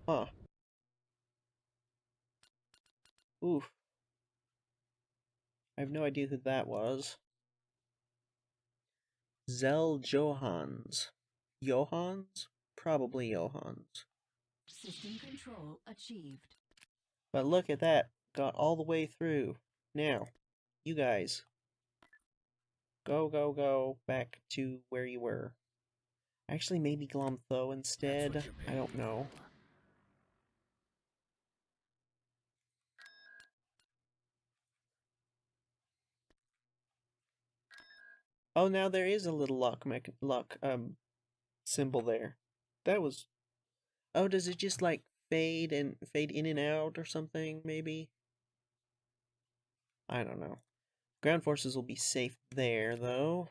Huh. Oof. I have no idea who that was. Zell Johans. Johans? Probably Johans. System control achieved. But look at that. Got all the way through. Now, you guys. Go back to where you were. Actually, maybe Glomtho instead. I don't know. Oh, now there is a little luck symbol there. That was. Oh, does it just like fade in and out or something? Maybe. I don't know. Ground forces will be safe there though.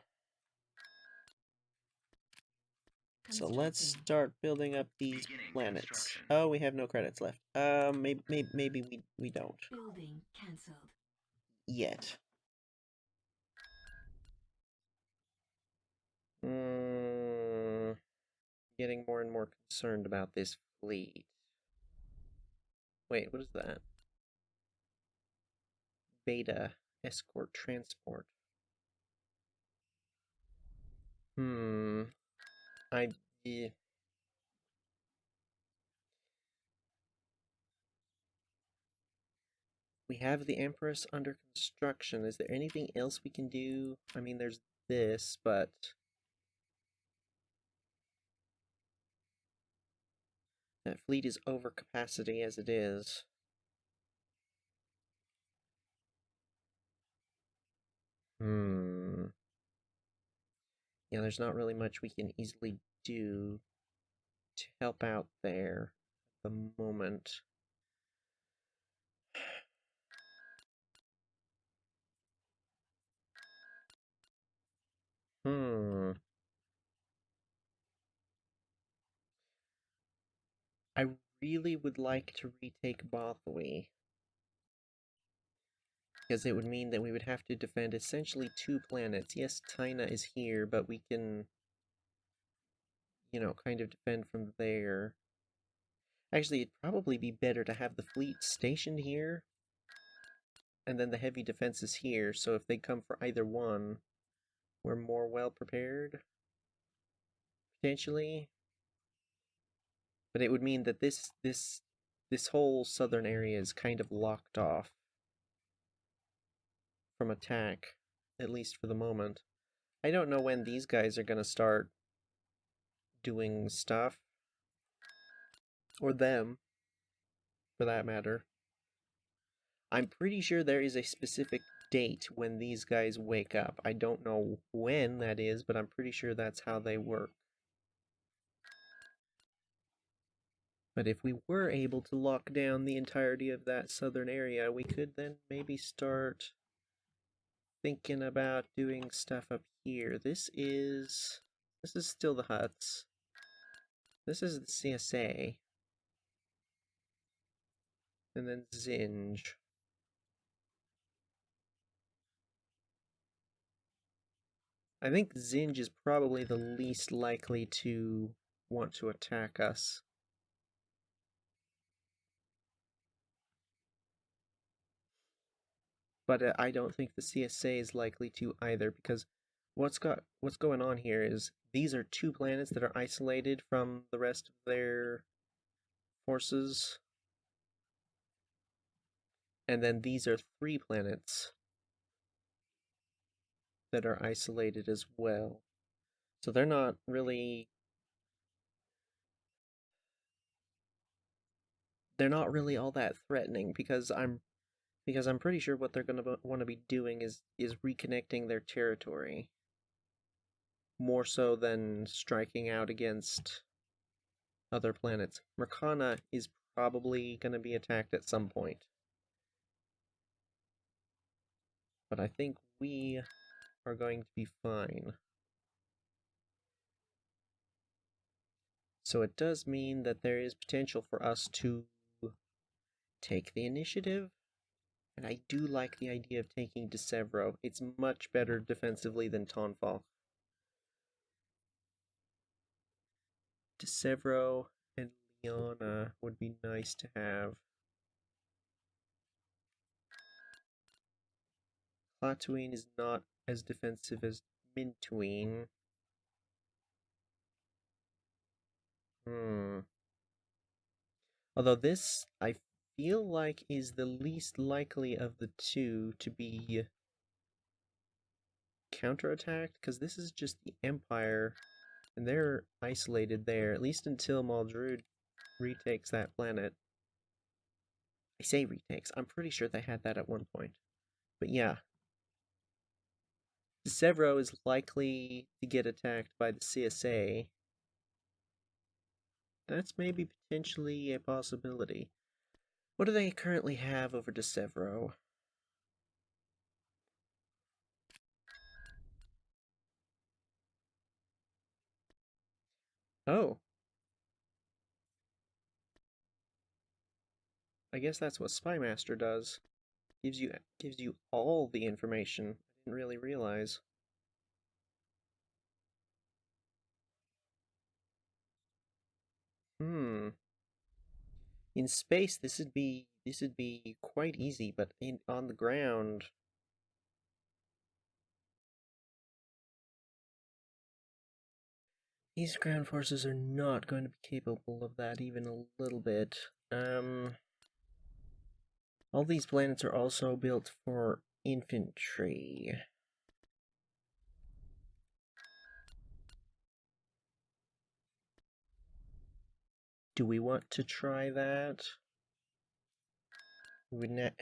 So let's start building up these planets. Oh, we have no credits left. Maybe we don't. Building cancelled. Yet. Getting more and more concerned about this fleet. Wait, what is that? Beta escort transport. Yeah. We have the Empress under construction. Is there anything else we can do? I mean, there's this, but that fleet is over capacity as it is. Yeah, there's not really much we can easily do to help out there at the moment. I really would like to retake Bothwy, because it would mean that we would have to defend essentially 2 planets. Yes, Taina is here, but we can, kind of defend from there. Actually, it'd probably be better to have the fleet stationed here, and then the heavy defenses here, so if they come for either one, we're more well prepared, potentially. But it would mean that this whole southern area is kind of locked off from attack, at least for the moment. I don't know when these guys are gonna start doing stuff. Or them, for that matter. I'm pretty sure there is a specific date when these guys wake up. I don't know when that is, but I'm pretty sure that's how they work. But if we were able to lock down the entirety of that southern area, we could then maybe start thinking about doing stuff up here. This is still the Huts. This is the CSA. And then Zinj. I think Zinj is probably the least likely to want to attack us. But I don't think the CSA is likely to either, because what's going on here is these are 2 planets that are isolated from the rest of their forces. And then these are 3 planets that are isolated as well. So they're not really all that threatening, because I'm pretty sure what they're going to want to be doing is reconnecting their territory more so than striking out against other planets. Mercana is probably going to be attacked at some point. But I think we are going to be fine. So it does mean that there is potential for us to take the initiative. And I do like the idea of taking Desevro. It's much better defensively than Tonfall. Desevro and Liana would be nice to have. Tatooine is not as defensive as Mintuine. Hmm. Although this, I feel like, is the least likely of the two to be counterattacked, because this is just the Empire, and they're isolated there, at least until Maldrud retakes that planet. I say retakes, I'm pretty sure they had that at one point. But yeah, Severo is likely to get attacked by the CSA. That's maybe potentially a possibility. What do they currently have over to Severo? Oh, I guess that's what Spymaster does. Gives you all the information. I didn't really realize. Hmm. In space, this would be quite easy, but in on the ground, these ground forces are not going to be capable of that even a little bit. All these planets are also built for infantry. Do we want to try that? We would not.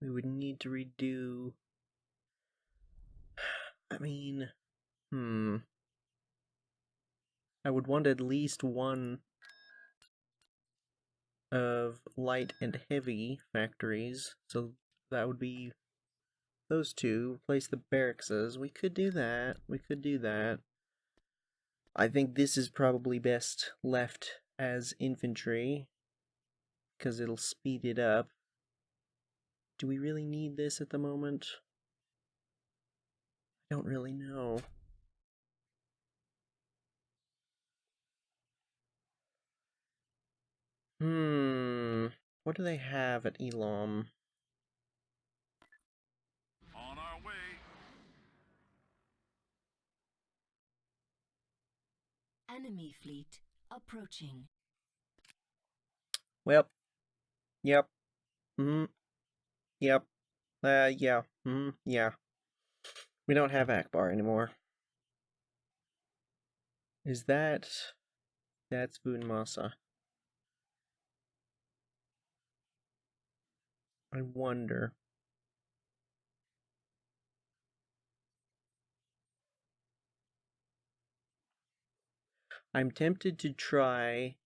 We would need to redo. I mean, I would want at least one of light and heavy factories, so that would be those two. Replace the barracks. We could do that. We could do that. I think this is probably best left as infantry, because it'll speed it up. Do we really need this at the moment? I don't really know. What do they have at Elam? On our way. Enemy fleet approaching. Well, yep. Yep. Yeah. Yeah. We don't have Akbar anymore. Is that... That's Bunmasa. I wonder. I'm tempted to try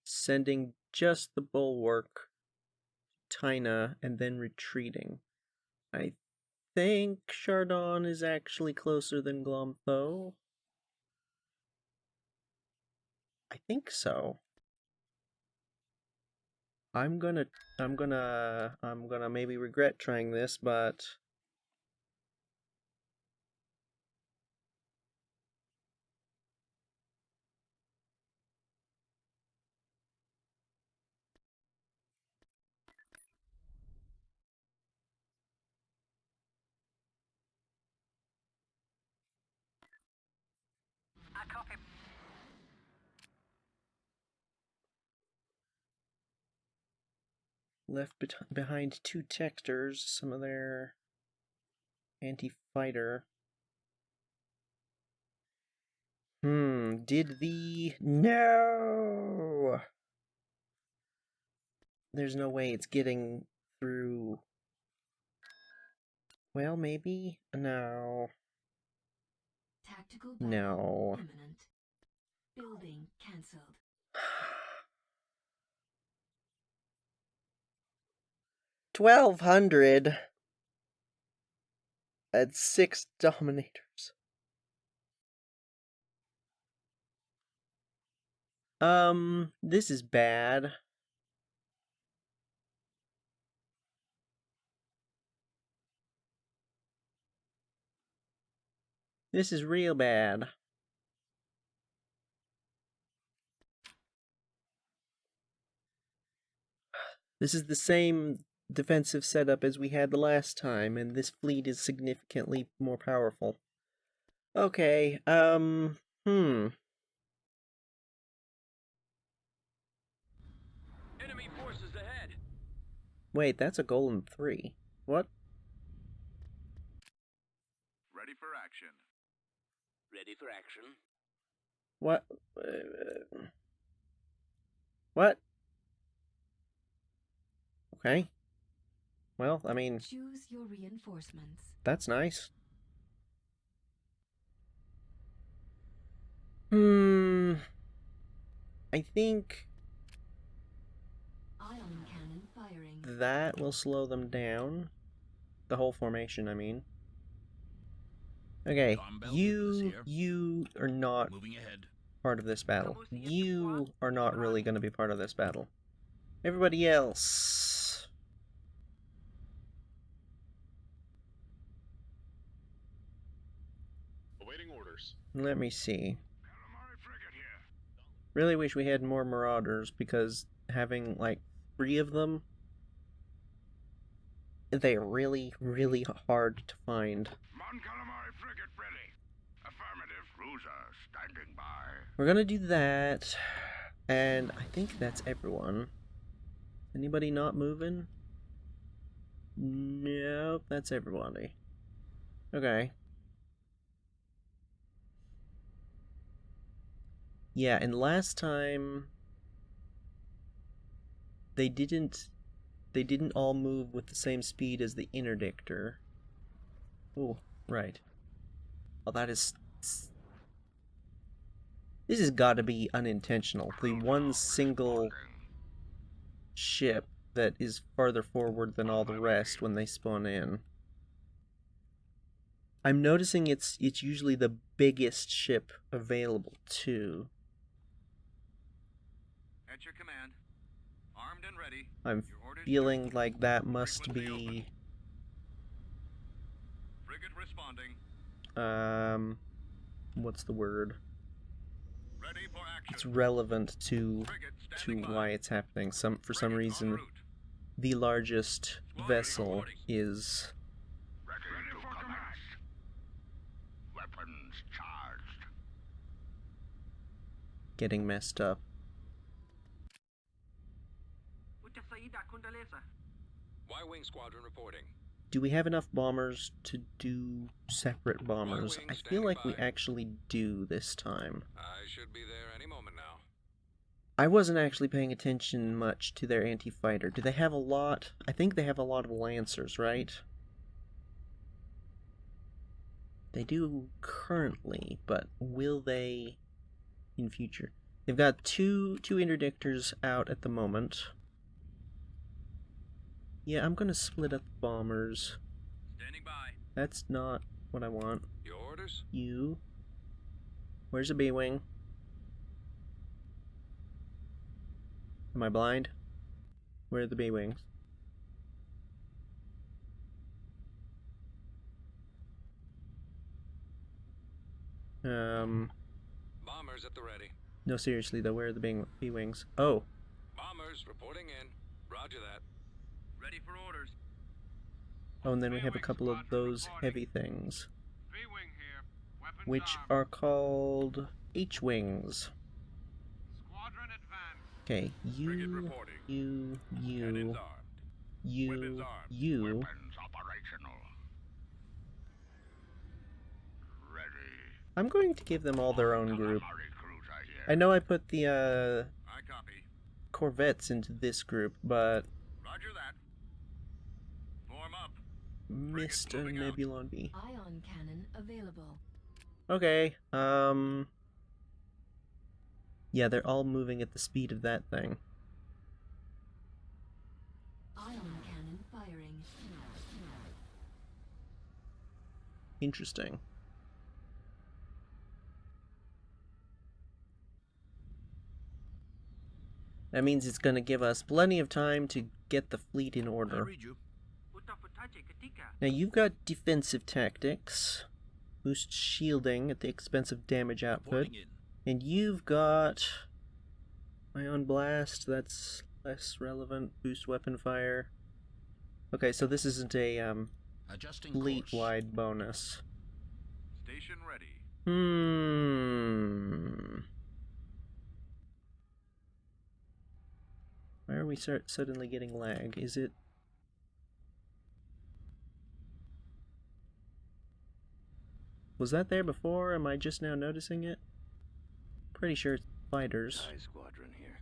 sending just the bulwark Tina and then retreating. I think Chardon is actually closer than Glomtho. I think so. I'm gonna maybe regret trying this, but I copy. left behind two Texters, some of their anti-fighter. Did the... No! There's no way it's getting through... Well, maybe? No. Tactical battle No. imminent. Building cancelled. 1,200 at 6 Dominators. This is bad. This is real bad. This is the same defensive setup as we had the last time, and this fleet is significantly more powerful. Okay, Enemy forces ahead. Wait, that's a Golem 3. What? Ready for action. Ready for action. What? What? Okay. Well, I mean, Choose your reinforcements. that's nice. I think Ion cannon firing. that will slow them down. The whole formation, I mean. Okay, you are not part of this battle. You are not really going to be part of this battle. Everybody else. Awaiting orders. Let me see. Really wish we had more Marauders, because having like 3 of them, they're really, really hard to find. Mon Calamari frigate ready. Affirmative. Cruiser standing by. We're gonna do that, and I think that's everyone. Anybody not moving? Nope, that's everybody. Okay. Yeah, and last time they didn't all move with the same speed as the interdictor. Oh, right. Well, this has got to be unintentional. The one single ship that is farther forward than all the rest when they spawn in. I'm noticing it's usually the biggest ship available too. At your command. Armed and ready. I'm feeling like that must be Frigate responding. what's the word? Ready for action. It's relevant to why it's happening. For some reason, the largest vessel is Ready for command. Weapons charged. getting messed up. Y-Wing squadron reporting. Do we have enough bombers to do separate bombers? I feel like we actually do this time. I should be there any moment now. I wasn't actually paying attention much to their anti-fighter. Do they have a lot? I think they have a lot of Lancers, right? They do currently, but will they in future? They've got two interdictors out at the moment. Yeah, I'm gonna split up the bombers. Standing by. That's not what I want. Your orders? You. Where's the B-Wing? Am I blind? Where are the B-Wings? Bombers at the ready. No, seriously though, where are the B-Wings? Oh. Bombers reporting in. Roger that. Ready for orders. Oh, and then we have a couple of those heavy things, which are called H-Wings. Okay, you, you, Weapons operational. Ready. I'm going to give them all their own group. Calamari cruiser here. I know I put the I copy. Corvettes into this group, but Roger that. Form up. Mr. Nebulon B. Ion cannon available. Okay, yeah, they're all moving at the speed of that thing. Ion cannon firing. Interesting. That means it's going to give us plenty of time to get the fleet in order. read you. Now you've got defensive tactics, boost shielding at the expense of damage output, and you've got Ion Blast, that's less relevant. Boost weapon fire. Okay, so this isn't a Adjusting fleet-wide bonus. Station ready. Why are we suddenly getting lag? Is it... Was that there before? Am I just now noticing it? Pretty sure it's fighters. TIE squadron here.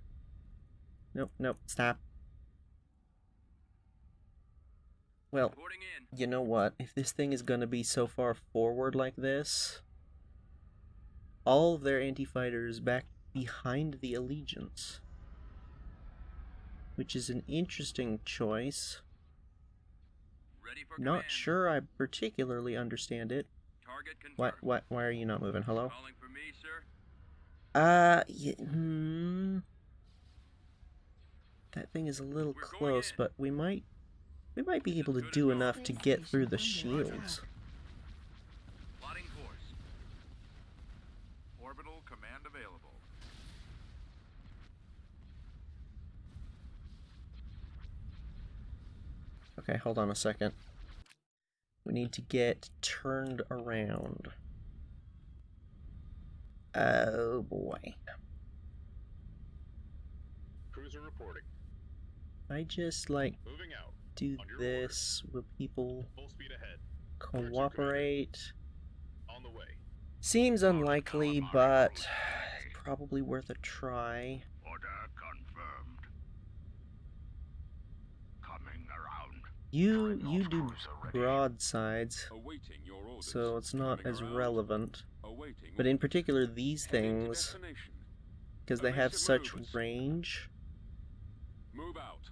Nope, nope, stop. Well, Reporting in. you know what? If this thing is gonna be so far forward like this, all of their anti-fighters back behind the Allegiance. Which is an interesting choice. Ready for Not command. sure I particularly understand it. Target confirmed. Why are you not moving? Hello? Calling for me, sir. That thing is a little We're going close, in. but we might be able to do enough to get through the shields. Plotting course. Orbital command available. Okay, hold on a second. We need to get turned around. Oh boy. Cruiser reporting. I just like Moving out. do On your this. Will people Full speed ahead. cooperate? On the way. Seems unlikely, but it's probably worth a try. Order confirmed. Coming around. You do broadsides, Awaiting your orders. so it's not Coming as around. relevant. Awaiting But in orders. particular, these Heading to things, destination. because they have Evasive such maneuvers. range, Move out.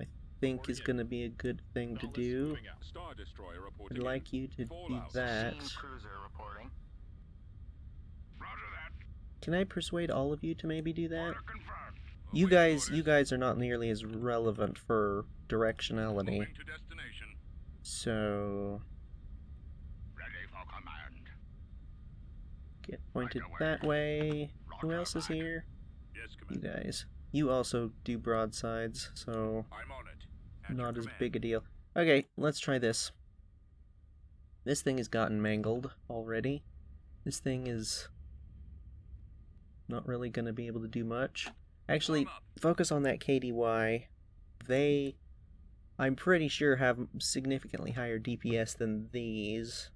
I think is going to be a good thing to Dauntless do. moving out. Star destroyer I'd reporting. like you to do Fallout. that. Cruiser reporting. Roger that. Can I persuade all of you to maybe do that? Order confirmed. You Awaiting guys orders. are not nearly as relevant for directionality. Moving to destination. So Ready for command. get pointed that way. Who else is here? Yes, You Commander. guys. You also do broadsides, so I'm on it. At your not as command. big a deal. Okay, let's try this. This thing has gotten mangled already. This thing is not really going to be able to do much. Actually, Warm up. focus on that KDY. They, I'm pretty sure, have significantly higher DPS than these.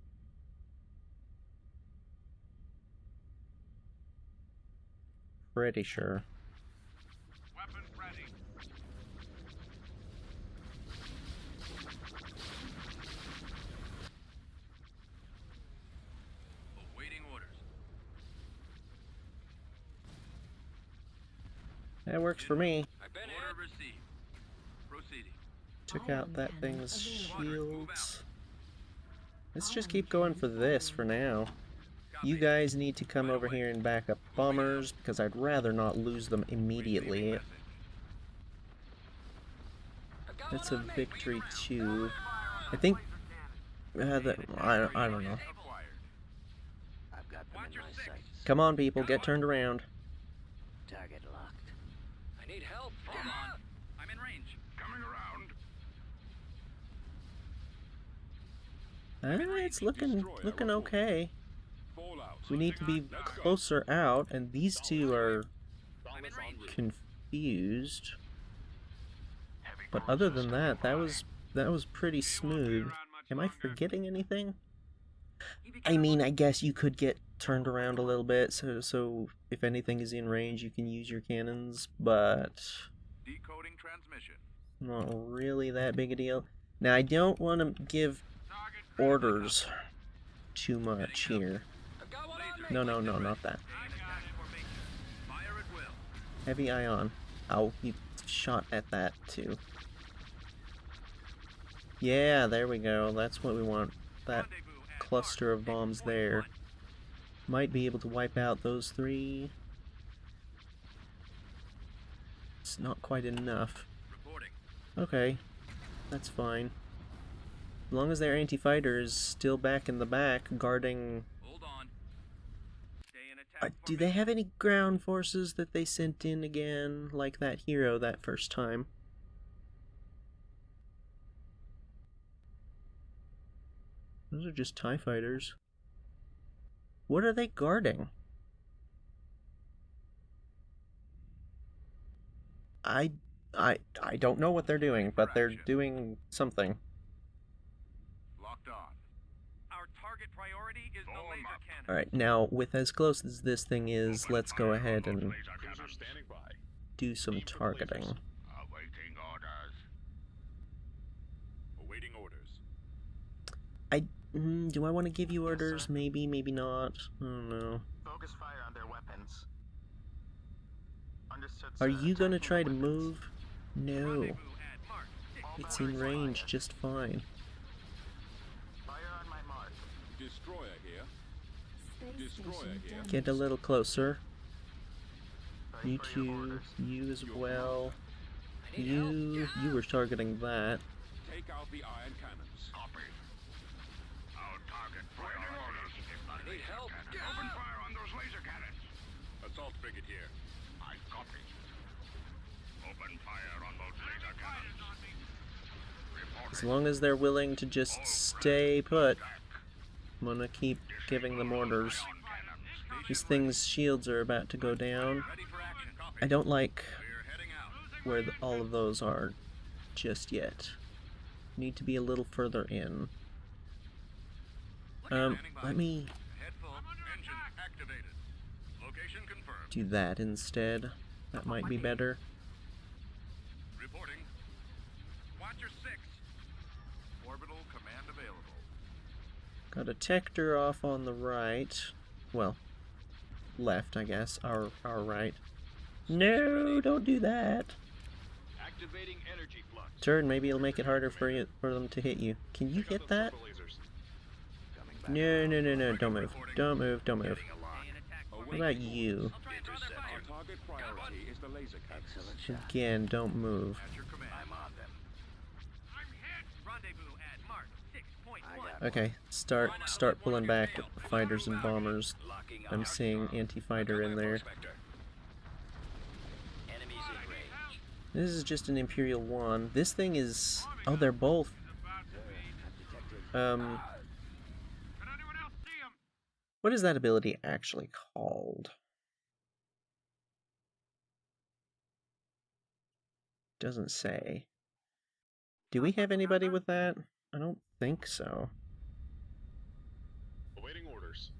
Pretty sure. Weapons ready. Awaiting orders. That works for me. I've been order received. Proceeding. Took Ion out that cannon thing's available. shields. Let's just keep going for this for now. You Copy. guys need to come over here and back up bombers, because I'd rather not lose them immediately. Receiving message. That's a victory too. I think that I don't know. Acquired. I've got them Watch in your my six. sights. Come on, people, get turned around. Target locked. I need help. Hold on. I'm in range. Coming around. It's looking okay. Fallout. We need to be closer out, and these two are I'm in range. confused. But other than that, that was pretty smooth. Am I forgetting anything? I mean, I guess you could get turned around a little bit, so if anything is in range, you can use your cannons, but Decoding transmission. not really that big a deal. Now, I don't want to give orders too much here. I've got one on me. No, not that. Fire at will. Heavy ion. Oh, you shot at that too. Yeah, there we go. That's what we want. That Rendezvous at cluster of mark. bombs there. Might be able to wipe out those three. It's not quite enough. Reporting. Okay, that's fine. As long as their anti-fighter is still back in the back, guarding Hold on. Stay in attack Do they have any ground forces that they sent in again, like that hero that first time? Those are just TIE fighters. What are they guarding? I don't know what they're doing, but they're doing something. Locked on. Our target priority is the laser cannon. Alright, now, with as close as this thing is, let's go ahead and Cruiser standing by. do some targeting. Awaiting orders. Awaiting orders. Do I want to give you orders? Maybe, maybe not. I don't know. Focus fire on their weapons. Understood, Are sir. you gonna Attacking try to weapons. move? No. Rendezvous at Mark 6. It's in range just fine. Fire on my mark. Destroyer here. Space Destroyer station here. damaged. Get a little closer. Ready You for your two, orders. you as well. You were targeting that. Take out the iron cannons. Copy. Our target priority is the need laser help. cannon. Open fire on those laser cannons. Assault frigate here. I copy. Open fire on those laser cannons. As Reporting. long as they're willing to just stay put, I'm gonna keep giving them orders. On cannons. This thing's shields are about to go down. Ready for action. Copy. I don't like We're heading out. where all of those are just yet. Need to be a little further in. Standing by. Let me Head full. Engine activated. Location confirmed. do that instead. That might be better. Reporting. Watcher 6. Orbital command available. Got a Tector off on the right. Well, left, I guess. Our right. No, don't do that. Activating energy flux. Turn, maybe it'll make it harder for them to hit you. Can you hit that? No, no, no, no, don't move. Don't move, don't move. What about you? Our target priority is the laser cannons. Again, don't move. At your command. I'm on them. I'm hit. Rendezvous at Mark 6.1. Okay, start pulling back fighters and bombers. I'm seeing anti-fighter in there. Enemies in range. This is just an Imperial 1. This thing is... Oh, they're both... What is that ability actually called? Doesn't say. Do we have anybody with that? I don't think so. Awaiting orders.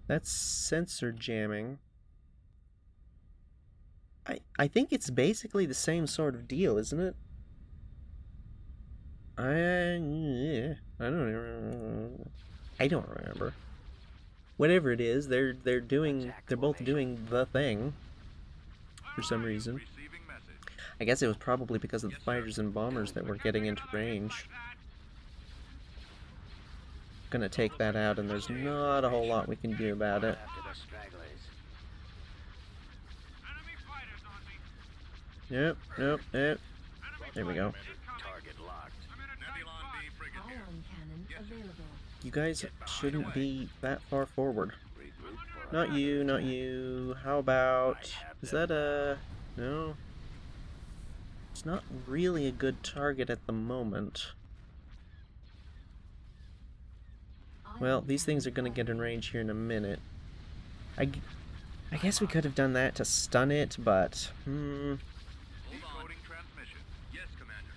That's sensor jamming. I think it's basically the same sort of deal, isn't it? I don't remember. Whatever it is, they're both doing the thing for some reason. Receiving message. I guess it was probably because of the fighters and bombers that were getting into range. Gonna take that out, and there's not a whole lot we can do about it. Yep. There we go. Target locked. Nebulon B frigate here. Ion cannon available. You guys shouldn't be that far forward. Not you, not you. How about... Is that a... No. It's not really a good target at the moment. Well, these things are gonna get in range here in a minute. I guess we could have done that to stun it, but... Decoding transmission. Yes, Commander.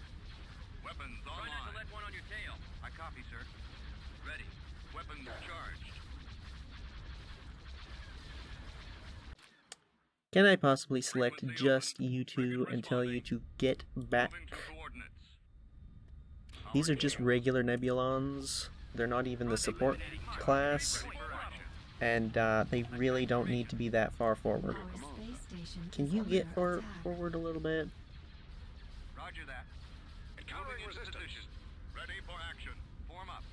Weapons online. Try not to let one on your tail. I copy, sir. Ready. Weapons charged. Can I possibly select just you two and tell you to get back? Moving to coordinates. These are just regular Nebulons. They're not even the support class. Ready for action. And they really don't need to be that far forward. Our space station Can is you under get attack. forward a little bit? Roger that. Encountering resistance. Ready for action. Form up.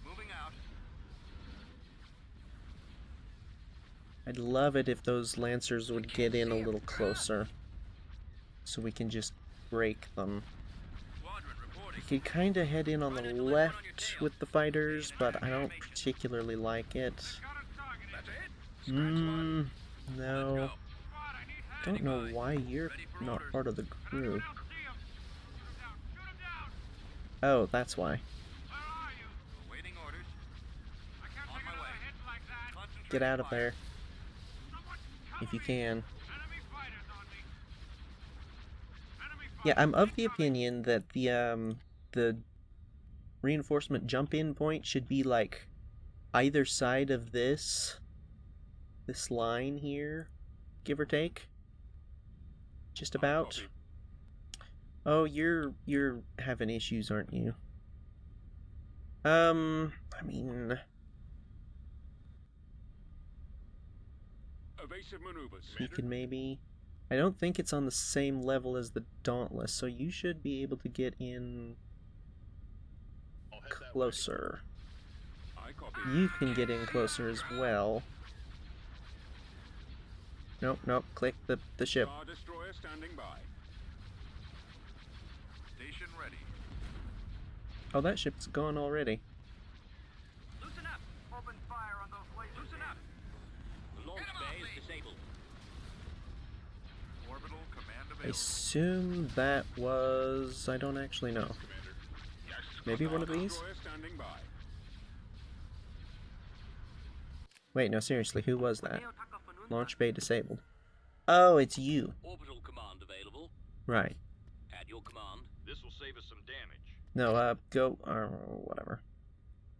Moving out. I'd love it if those Lancers would get in a little closer. So we can just break them. Squadron reporting. We could kind of head in on the left with the fighters, but I don't particularly like it. That's it. No. Go. Don't know why you're not part of the group. Oh, that's why. Awaiting orders. On my way. Get out of Concentrating there if you can. Yeah, I'm of the opinion that the reinforcement jump-in point should be like either side of this line here, give or take. Just about. Copy. Oh, you're having issues, aren't you? I mean, Evasive maneuvers. you could maybe. I don't think it's on the same level as the Dauntless, so you should be able to get in I'll head that way. closer. I copy. You can get in closer as well. Nope, nope, click the ship. Star Destroyer standing by. Station ready. Oh, that ship's gone already. Loosen up. Open fire on those lasers. Loosen up. The launch bay is disabled. Orbital command I available. assume that was... I don't actually know. Commander. Yes. Maybe one of Star these? Destroyer standing by. Wait, no, seriously, who was that? Launch bay disabled. Oh, it's you. Orbital command available. Right. At your command. This will save us some damage. No, go... whatever.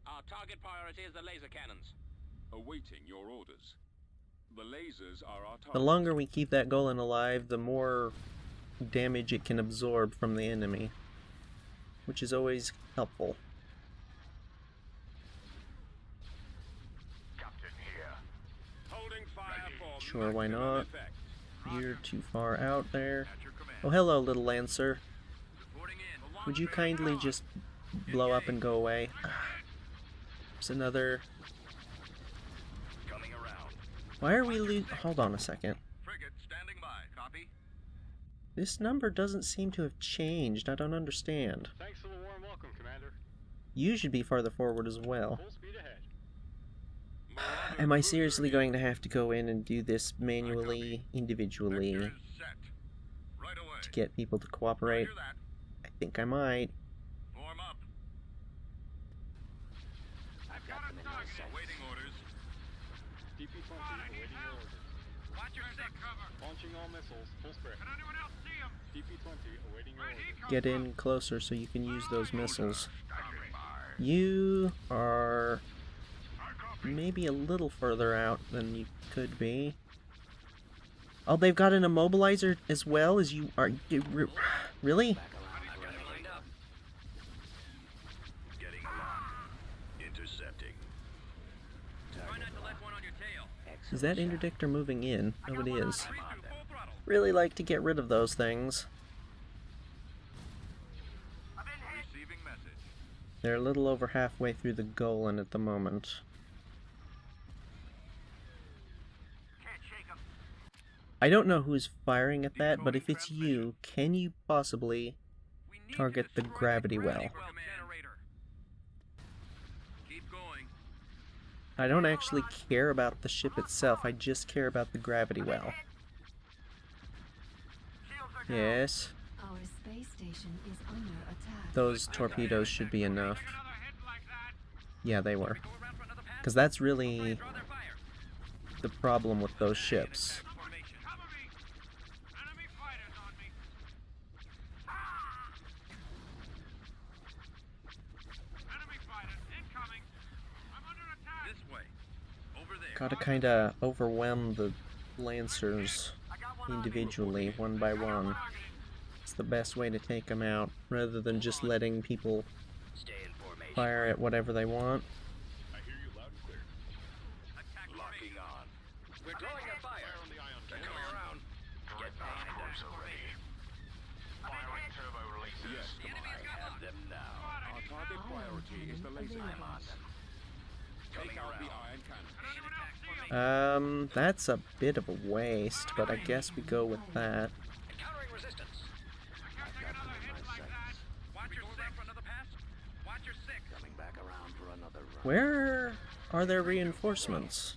Our target priority is the laser cannons. Awaiting your orders. The lasers are our target. The longer we keep that golem alive, the more damage it can absorb from the enemy. Which is always helpful. Captain here. Holding fire for Sure, why maximum not? effect. You're too far out there. At your command. Oh, hello, little Lancer. Reporting in. Would you kindly just blow up and go away? There's another... Coming around. Why are we Hold on a second. Frigate standing by. Copy. This number doesn't seem to have changed. I don't understand. Thanks for the warm welcome, Commander. You should be farther forward as well. Full speed ahead. Am I seriously going to have to go in and do this manually, individually, Vector is set. Right away. to get people to cooperate? Roger that. I think I might. Form up. I've got them in my sights. Awaiting orders. DP-20 awaiting your orders. Watch your six. Launching all missiles. Full spread. Can anyone else see him? DP-20 awaiting your orders. Get in closer so you can use those missiles. Standing by. You are I copy. maybe a little further out than you could be. Oh, they've got an immobilizer as well as you are. Really? Back around. I've got it lined up. Getting along. Intercepting. Try not to let one on your tail. Is that interdictor moving in? Oh, it is. I'm on them. Full throttle. Really like to get rid of those things. Receiving message. They're a little over halfway through the Golan at the moment. Can't shake 'em. I don't know who's firing at that, but if it's you, can you possibly We need target to the destroy gravity that well? generator. Keep going. I don't actually care about the ship itself, I just care about the gravity well. Yes, Our space station is under attack. those torpedoes should be enough. Yeah, they were. Because that's really Draw their fire. the problem with those ships. Formation. Cover me. Enemy fighters on me. Enemy fighters incoming. I'm under attack. This way. Over there. Gotta kinda overwhelm the Lancers individually, one by one. It's the best way to take them out, rather than just letting people Stay in formation. fire at whatever they want. I hear you loud and clear. Attack Locking formation. on. We're drawing a fire. Fire on the ion They're cannon. coming around. Get behind us. Firing turbo releases. Yes, I have them now. our target priority is the laser I'm cannons. on them. Take out the ion cannon. That's a bit of a waste, but I guess we go with that. Encountering resistance. Watch your six. For another pass. Watch your six. Coming back around for another run. Where are their reinforcements?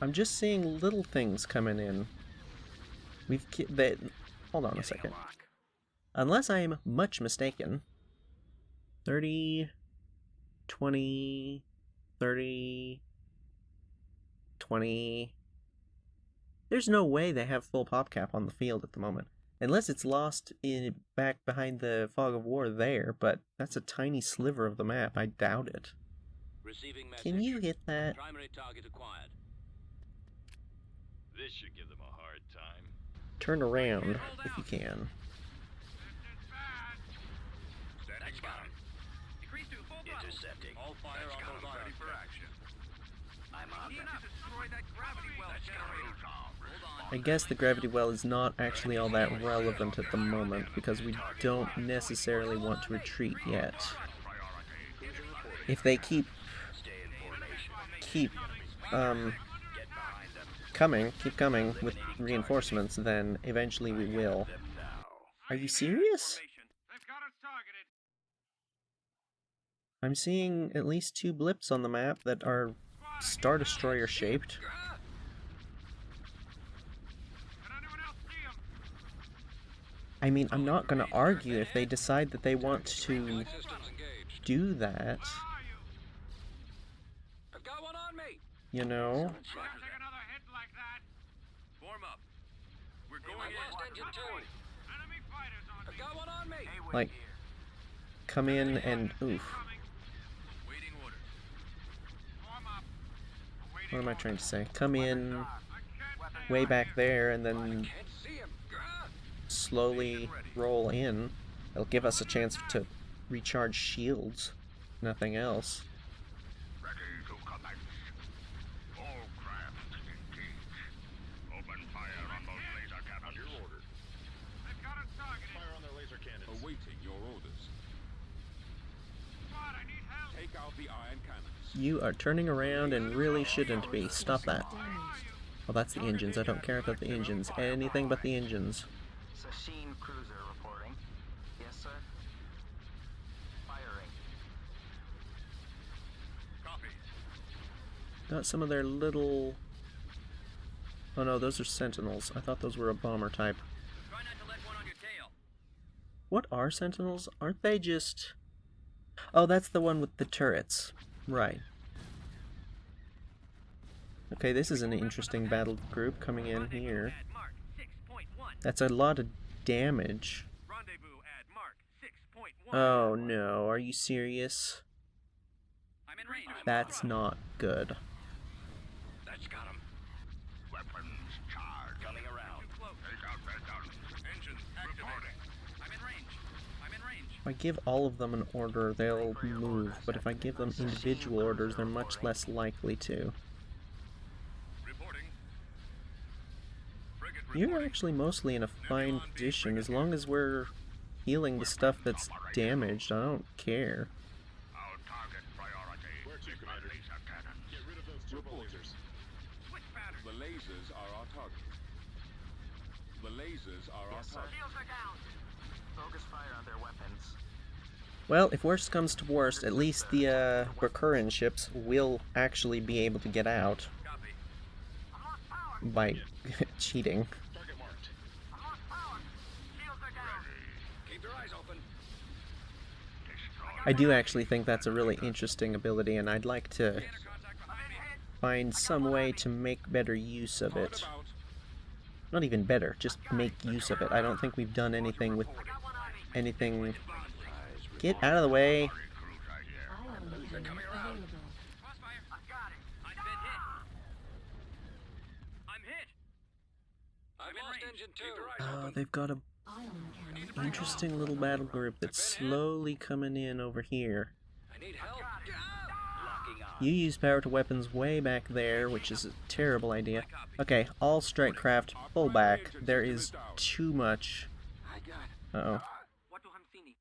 I'm just seeing little things coming in. Hold on a second. Unless I am much mistaken. 30, 20, 30, 20. There's no way they have full PopCap on the field at the moment. Unless it's lost back behind the fog of war there, but that's a tiny sliver of the map. I doubt it. Receiving message. Can you hit that? Primary target acquired. This should give them a hard time. Turn around if you can. That's got him. Decrease to full throttle. Intercepting. All fire That's on got those him. ready for action. I'm on Need them. to destroy that gravity well generator. Hold on. I guess the gravity well is not actually all that relevant at the moment because we don't necessarily want to retreat yet. If they keep Get behind them. keep coming with reinforcements, then eventually we will. Them now. Are you serious? They've got us targeted. I'm seeing at least 2 blips on the map that are Star Destroyer shaped. Can anyone else see him? I mean, I'm not gonna argue if they decide that they want to Systems engaged. do that, Where are you? I've got one on me. you know? Can't take another hit like that. Form up. We're I going in. lost engine 2. Enemy fighters on I've me. got one on me. Like, come in and oof. Coming. Waiting orders. Form up. What am I trying to say? Come in I can't way back there and then Can't see him. slowly roll in. It'll give us a chance to recharge shields. Nothing else. Ready to commence. All craft engage. Open fire on those laser cannons. Your order. They've got us targeted. Fire on their laser cannons. Awaiting your orders. Squad, I need help. Take out the iron cannons. You are turning around and really shouldn't be. Stop that. Damaged. Well, that's the engines. I don't care about the engines. Anything but the engines. Sasheen cruiser reporting. Yes, sir. Firing. Copy. Got some of their little... Oh no, those are sentinels. I thought those were a bomber type. Try not to let one on your tail. What are sentinels? Aren't they just... Oh, that's the one with the turrets. Right. Okay, this is an interesting battle group coming in here. At Mark 6.1. That's a lot of damage. Rendezvous at Mark 6.1. Oh no, are you serious? I'm in range. That's not good. That's got him. Weapons charged. Coming around. Too close. Take out their guns. Engines activating. I'm in range. I'm in range. If I give all of them an order, they'll move, but if I give them individual orders, they're much less likely to. Reporting. Frigate You're reporting. actually mostly in a fine position. As long as we're healing the stuff that's damaged, I don't care. Our target priority Where to, is the Commander? laser cannons. Get rid of those turbo lasers. Switch pattern. The lasers are our target. The lasers are our Yes, sir. target. Shields are down. Focus fire on their weapons. Well, if worst comes to worst, at least the Berkurin ships will actually be able to get out Copy. by cheating. Target marked. Shields are down. Keep your eyes open. I do actually think that's a really interesting ability, and I'd like to Contact behind me. find some way to make better use of Forward it. about. Not even better, just make use of it. I don't think we've done anything with anything... Get out of the way! Ion cannon available. Crossfire. I got it. I've been hit. I'm hit. I've lost range. engine 2. They've got a Ion cannon interesting little battle group that's slowly coming in over here. I need help. Locking on. You use power to weapons way back there, which is a terrible idea. Okay, all strike craft, pull back. There is too much. I got it. Uh-oh. What to Hamsini?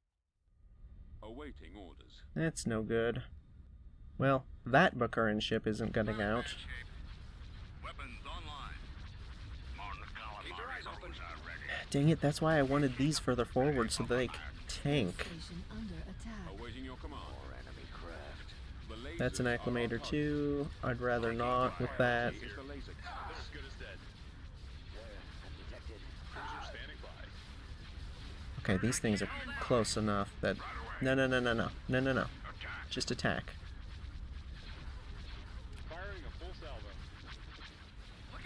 Awaiting orders. That's no good. Well, that Berkurin ship isn't getting out. Weapons online. Keep your eyes open. Dang it, that's why I wanted these further forward so they could tank. station under attack. Awaiting your command. More enemy craft. The lasers That's an are our acclimator target. too. I'd rather not with that. Is the laser Okay, these things are close enough that... No, no, no, no, no. No, no, no. Just attack. Firing a full salvo. Look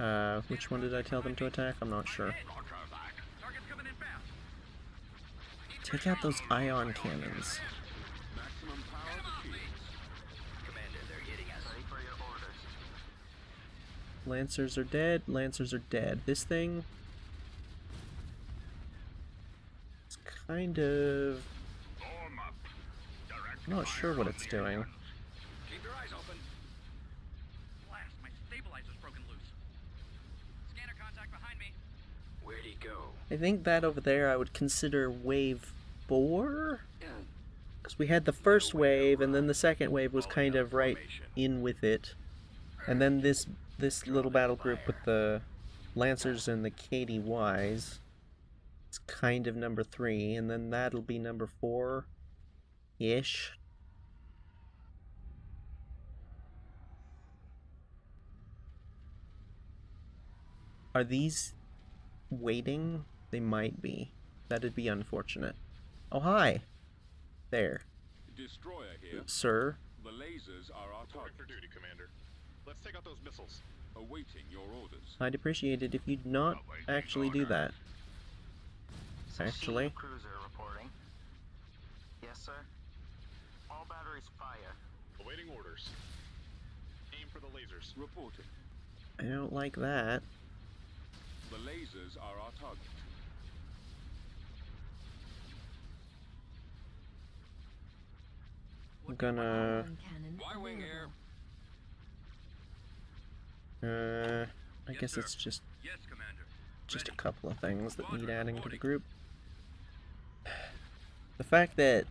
out! Which one did I tell them to attack? I'm not sure. Target's coming in fast. Take out those ion cannons. Maximum power to shields. Commander, they're hitting us. Ready for your orders. Lancers are dead. Lancers are dead. This thing... It's kind of... Form up. Direct I'm not sure fire what on it's the doing. engines. Keep your eyes open. Blast, my stabilizer's broken loose. Scanner contact behind me. Where'd he go? I think that over there I would consider wave 4? Because we had the first wave, and then the second wave was kind of right in with it. And then this little battle group with the Lancers and the KDYs is kind of number 3, and then that'll be number 4-ish. Are these waiting? They might be. That'd be unfortunate. Oh, hi! There. Destroyer here. Sir? The lasers are our Reporting target. for duty, Commander. Let's take out those missiles. Awaiting your orders. I'd appreciate it if you'd not actually do that. Actually. Sasheen cruiser reporting. Yes, sir. All batteries fire. Awaiting orders. Aim for the lasers. Reporting. I don't like that. The lasers are our target. I'm gonna... Ion cannon Y-wing here. available. I Yes, guess sir. it's just Yes, Commander. a Ready. couple of things that need Squadron adding to the reporting. group. The fact that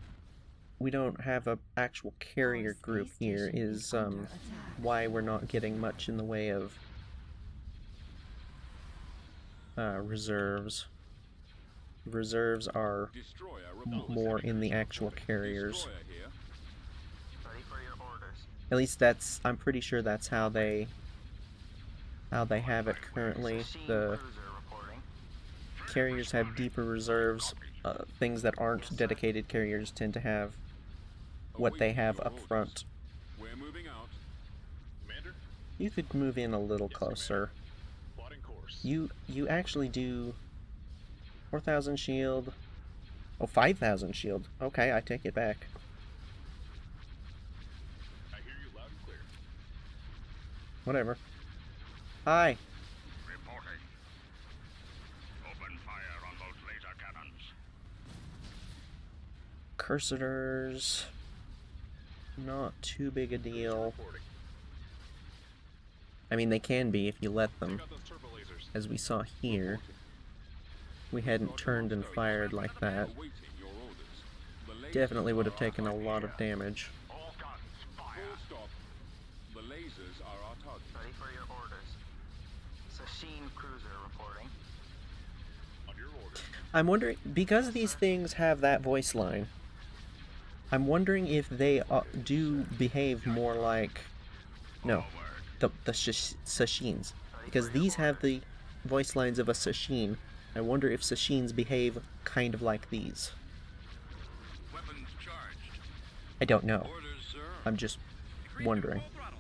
we don't have a actual carrier Our group space here station is under attack. why we're not getting much in the way of reserves. Reserves are Destroyer more in the actual carriers. Destroyer here. Ready for your orders. At least I'm pretty sure that's how they have it currently. Sasheen The cruiser reporting. carriers have deeper reserves. Things that aren't dedicated carriers tend to have what they Awaiting have your up orders. front. We're moving out. Commander, You could move in a little Yes, closer. plotting course. You actually do 4,000 shield. Oh, 5,000 shield. Okay, I take it back. I hear you loud and clear. Whatever. Hi. Reporting. Open fire on those laser cannons. Cursitors. Not too big a deal. Reporting. I mean, they can be if you let them. Take out those turbo lasers. As we saw here, we hadn't turned and fired like that. Awaiting your orders. The lasers Definitely would have are our taken a target. lot of damage. All guns, fire. Full stop. The lasers are our target. Ready for your orders. Sasheen cruiser reporting. On your order. I'm wondering, because these things have that voice line, I'm wondering if they do behave more like... No, the Sasheens. Because these have the voice lines of a Sasheen. I wonder if Sasheens behave kind of like these. Weapons charged. I don't know. Orders, sir. I'm just Increasing wondering. full throttle.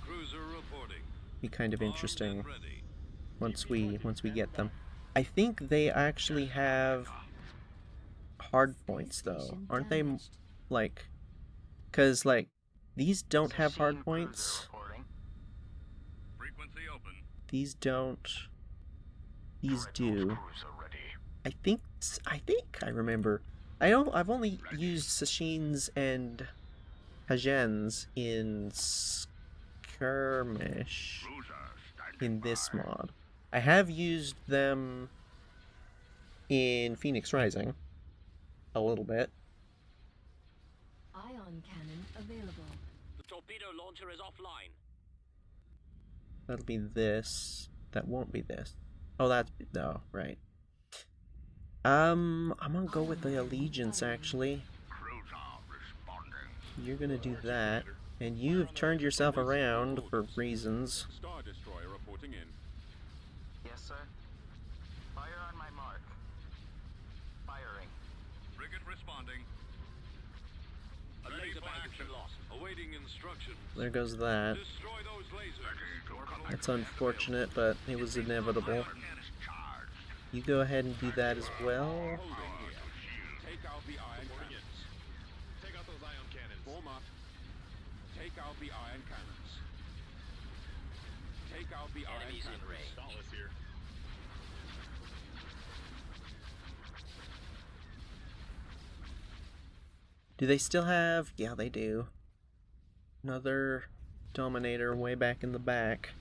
Cruiser reporting. Be kind of Armed interesting and ready. once we get them. I think they actually have hard points though, Station aren't they? damaged. Like, cause like these don't have hard Sasheen points. cruiser reporting. Frequency open. These don't. These do. Cruiser ready. I think I remember. I've only used Sasheens and Hajens in skirmish Cruiser standing in this by. mod. I have used them in Phoenix Rising a little bit. Ion cannon available. The torpedo launcher is offline. That'll be this. That won't be this. Oh, that's no, right. I'm gonna go with the Allegiance actually. Cruiser responding. You're gonna do that, and you've turned yourself around for reasons. Star Destroyer reporting in. Yes, sir. Fire on my mark. responding. A Ready laser for bag has action. been lost. Awaiting instructions. There goes that. Destroy those lasers. That's unfortunate, but it was inevitable. You go ahead and do that as well. Holding here. Take out the iron cannons. Take out those ion cannons. Form up. Take out the iron cannons. Take out the iron Enemies in cannons. range. Dauntless here. Do they still have? Yeah, they do. Another Dominator way back in the back.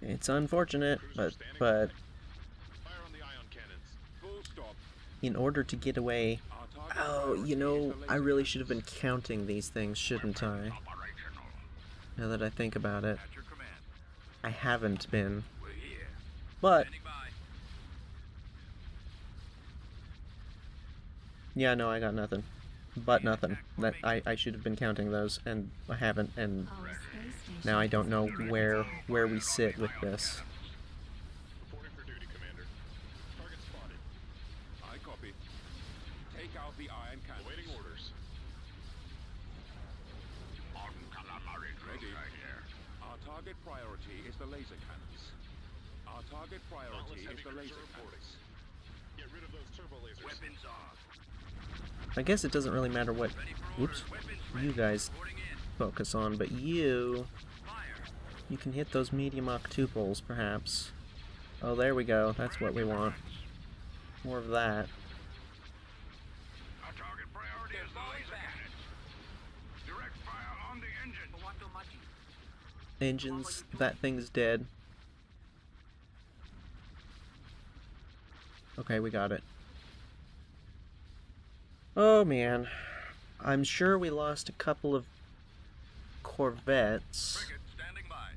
It's unfortunate, but Fire on the ion cannons. Full stop. in order to get away... Our target Oh, priority you know, is the I laser really should have cannons. been counting these things, shouldn't I? Now that I think about it. At your command. I haven't been. We're here. But, Standing by. yeah, no, I got nothing. But nothing. That I should have been counting those, and I haven't, and Our space station now I don't is know under where we sit with this. Reporting for duty, Commander. Target spotted. I copy. Take out the iron cannons. Awaiting orders. Ready. Our target priority is the laser cannons. Our target priority is the laser cannons. Get rid of those turbo lasers. Weapons off. I guess it doesn't really matter what, Ready for oops, orders. Weapons ready. you guys Reporting in. focus on, but you Fire. can hit those medium octuples, perhaps. Oh, there we go. That's what we want. More of that. Our target priority is the laser cannons. Direct fire on the engine. Engines, that thing's dead. Okay, we got it. Oh man. I'm sure we lost a couple of corvettes. Frigate standing by.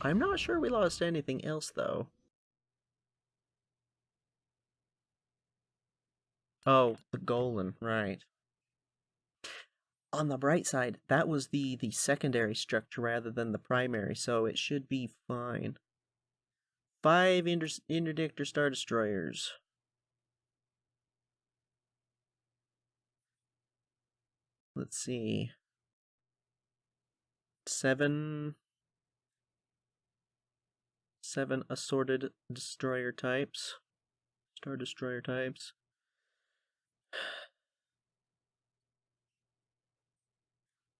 I'm not sure we lost anything else though. Oh, the Golan, right. On the bright side, that was the secondary structure rather than the primary, so it should be fine. 5 interdictor Star Destroyers. Let's see. 7 assorted destroyer types. Star Destroyer types.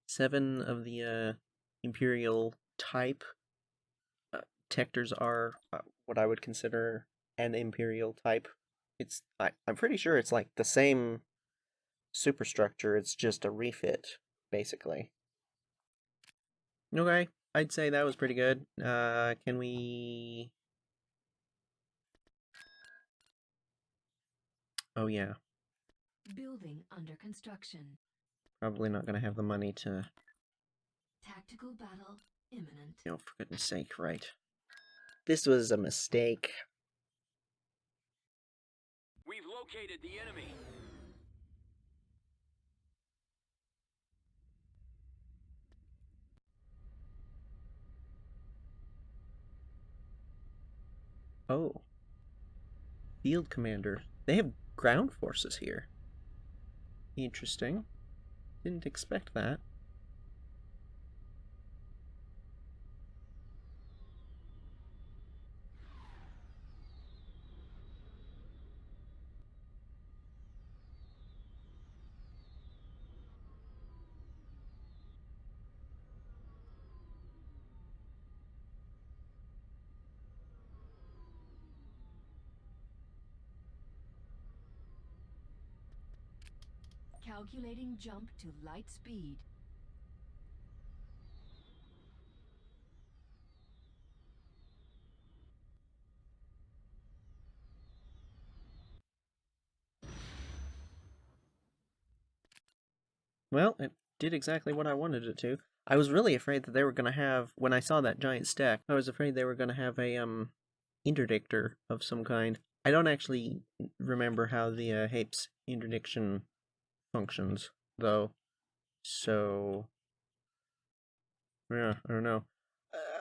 7 of the Imperial type Tectors are what I would consider an Imperial type. I'm pretty sure it's like the same superstructure, it's just a refit, basically. Okay, I'd say that was pretty good. Can we... Oh yeah, building under construction. probably not gonna have the money to... Tactical battle imminent. Oh, for goodness sake, right. This was a mistake. We've located the enemy. Oh. Field Commander. They have ground forces here. Interesting. Didn't expect that. Calculating jump to light speed. Well, it did exactly what I wanted it to. I was really afraid that they were going to have, when I saw that giant stack, I was afraid they were going to have a, interdictor of some kind. I don't actually remember how the, Hape's interdiction functions, though. So, yeah, I don't know.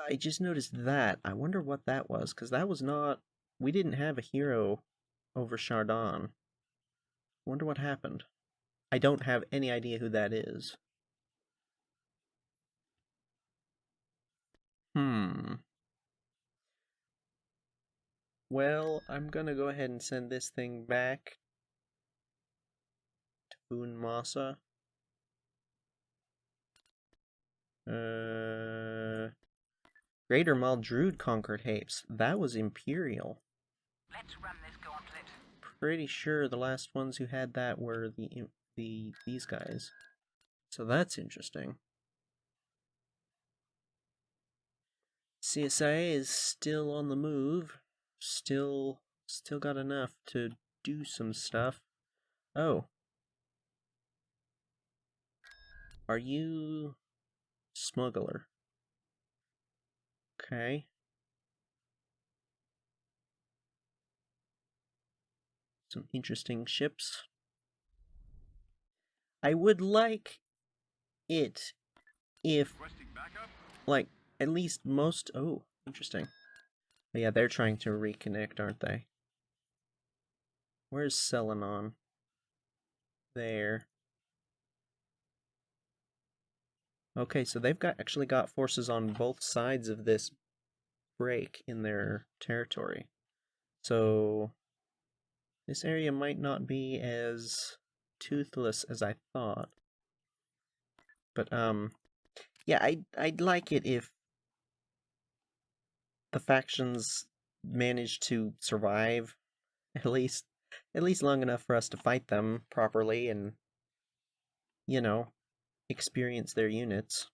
I just noticed that. I wonder what that was, because that was not We didn't have a hero over Chardon. Wonder what happened. I don't have any idea who that is. Well, I'm gonna go ahead and send this thing back to Boon Masa. Greater Maldrude conquered Hapes. That was Imperial. Let's run this gauntlet. Pretty sure the last ones who had that were these guys. So that's interesting. CSIA is still on the move. Still got enough to do some stuff. Oh. Are you smuggler? Okay. Some interesting ships. I would like it if, like, at least most... Oh, interesting. But yeah, they're trying to reconnect, aren't they? Where's Selenon? There. Okay, so they've actually got forces on both sides of this break in their territory. So this area might not be as toothless as I thought. But yeah, I'd like it if the factions managed to survive at least long enough for us to fight them properly and, you know, experience their units.